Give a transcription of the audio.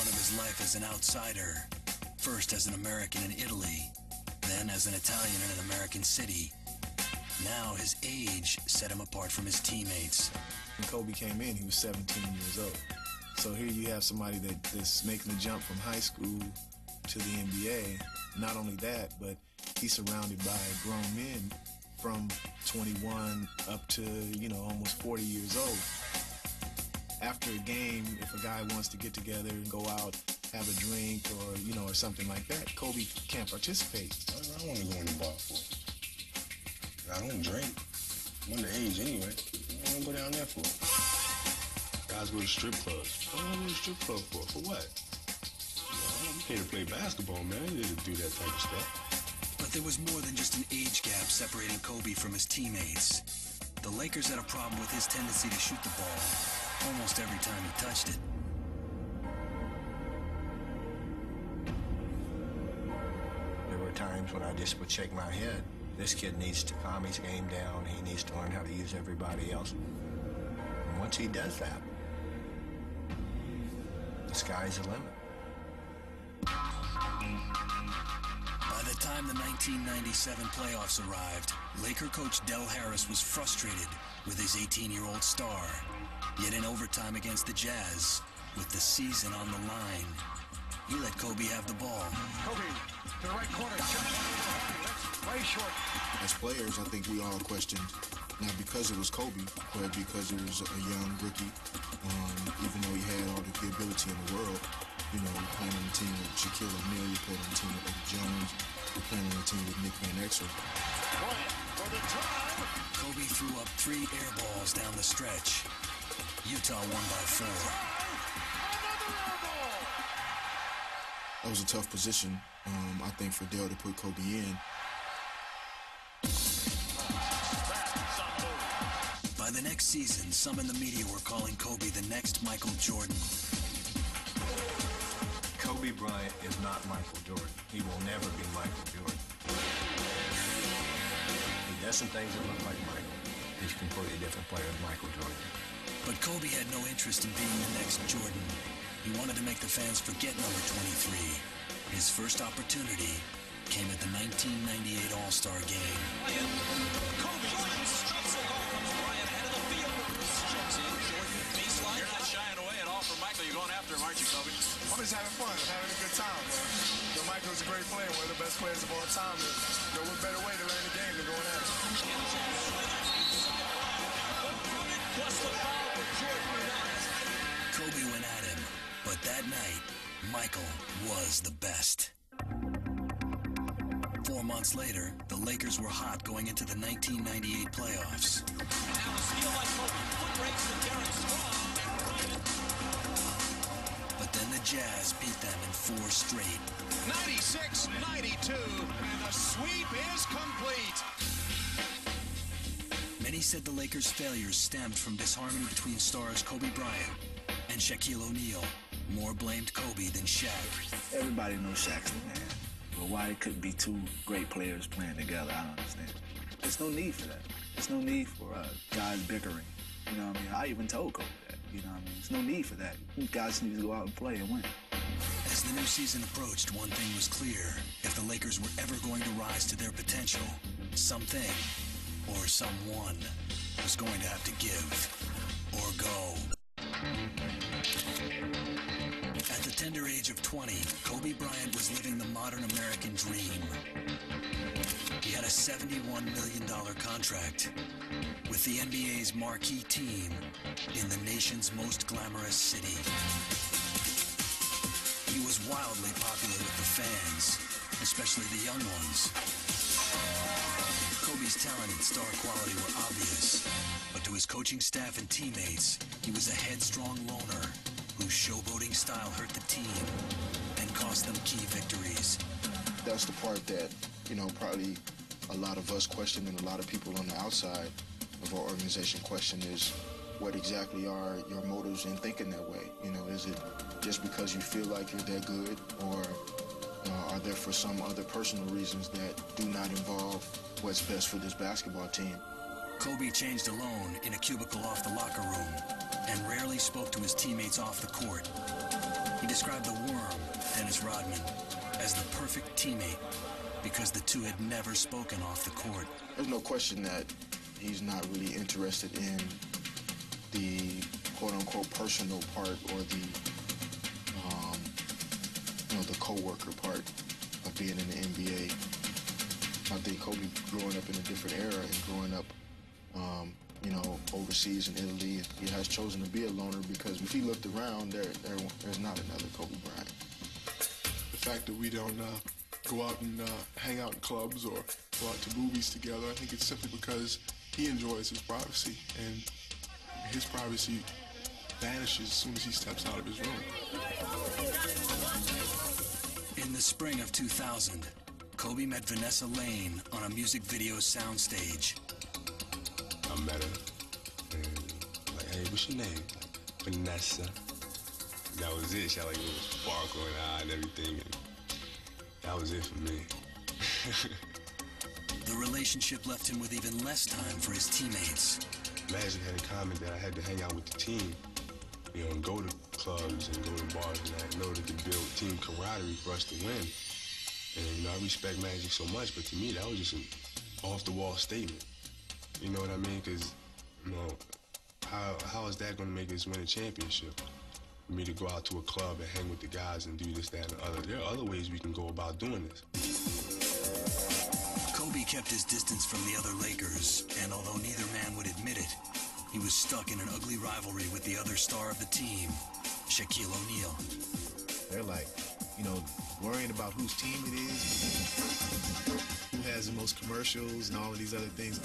run of his life as an outsider, first as an American in Italy, then as an Italian in an American city. Now his age set him apart from his teammates. When Kobe came in, he was 17 years old. So here you have somebody that's making the jump from high school to the NBA. Not only that, but he's surrounded by grown men from 21 up to, almost 40 years old. After a game, if a guy wants to get together and go out, have a drink or, or something like that, Kobe can't participate. I don't want to go in the bar for. I don't drink. I'm underage anyway. I don't go down there for. Guys go to strip clubs. What do I go to strip club for? For what? I'm here to play basketball, man. You didn't do that type of stuff. But there was more than just an age gap separating Kobe from his teammates. The Lakers had a problem with his tendency to shoot the ball almost every time he touched it. There were times when I just would shake my head. This kid needs to calm his game down. He needs to learn how to use everybody else. And once he does that, the sky's the limit. By the time the 1997 playoffs arrived, Laker coach Del Harris was frustrated with his 18-year-old star. Yet in overtime against the Jazz, with the season on the line, he let Kobe have the ball. Kobe to the right corner, way short. As players, I think we all questioned, not because it was Kobe, but because it was a young rookie. Even though he had all the ability in the world, playing on the team with Shaquille O'Neal, you played on the team with Eddie Jones, you're playing on the team with Nick Van Exel. Bryant for the time. Kobe threw up 3 air balls down the stretch. Utah won by 4. That was a tough position, I think, for Dell to put Kobe in. By the next season, some in the media were calling Kobe the next Michael Jordan. Kobe Bryant is not Michael Jordan. He will never be Michael Jordan. He does some things that look like Michael. He's a completely different player than Michael Jordan. But Kobe had no interest in being the next Jordan. He wanted to make the fans forget number 23. His first opportunity came at the 1998 All-Star Game. Kobe struts along, comes Bryant ahead of the field. Checks in, Jordan, baseline. You're not shying away at all from Michael. You're going after him, aren't you, Kobe? I'm just having fun. I'm having a good time, man. Michael's a great player, one of the best players of all time. And, what better way to learn the game than going at him? Kobe went at him, but that night, Michael was the best. 4 months later, the Lakers were hot going into the 1998 playoffs. And now a steal by Kobe. Foot race to Derek Strong. But then the Jazz beat them in 4 straight. 96-92, and the sweep is complete. Many said the Lakers' failures stemmed from disharmony between stars Kobe Bryant and Shaquille O'Neal. More blamed Kobe than Shaq. Everybody knows Shaq's the man. But why it couldn't be 2 great players playing together, I don't understand. There's no need for that. There's no need for guys bickering. You know what I mean? I even told Kobe that. You know what I mean? There's no need for that. You guys need to go out and play and win. As the new season approached, one thing was clear. If the Lakers were ever going to rise to their potential, something or someone was going to have to give or go. At the tender age of 20, Kobe Bryant was living the modern American dream. He had a $71 million contract with the NBA's marquee team in the nation's most glamorous city. He was wildly popular with the fans, especially the young ones. Kobe's talent and star quality were obvious, but to his coaching staff and teammates, he was a headstrong loner whose showboating style hurt the team and cost them key victories. That's the part that, probably a lot of us question and a lot of people on the outside of our organization question is, what exactly are your motives in thinking that way? Is it just because you feel like you're that good, or are there for some other personal reasons that do not involve what's best for this basketball team? Kobe changed alone in a cubicle off the locker room and rarely spoke to his teammates off the court. He described the Dennis Rodman as the perfect teammate because the two had never spoken off the court. There's no question that he's not really interested in the quote-unquote personal part or the, the co-worker part of being in the NBA. I think Kobe growing up in a different era and growing up, overseas in Italy, he has chosen to be a loner because if he looked around, there's not another Kobe Bryant. The fact that we don't go out and hang out in clubs or go out to movies together, I think it's simply because he enjoys his privacy, and his privacy vanishes as soon as he steps out of his room. In the spring of 2000, Kobe met Vanessa Lane on a music video soundstage. I met her, and like, hey, what's your name? Like, Vanessa. That was it. She had like a little sparkle in her eye and everything, and that was it for me. The relationship left him with even less time for his teammates. Magic had a comment that I had to hang out with the team, and go to clubs and go to bars and that in order to build team camaraderie for us to win. And, I respect Magic so much, but to me, that was just an off-the-wall statement. You know what I mean? Because, how is that going to make us win a championship? For me to go out to a club and hang with the guys and do this, that, and the other. There are other ways we can go about doing this. Kobe kept his distance from the other Lakers, and although neither man would admit it, he was stuck in an ugly rivalry with the other star of the team, Shaquille O'Neal. They're like, worrying about whose team it is, who has the most commercials and all of these other things.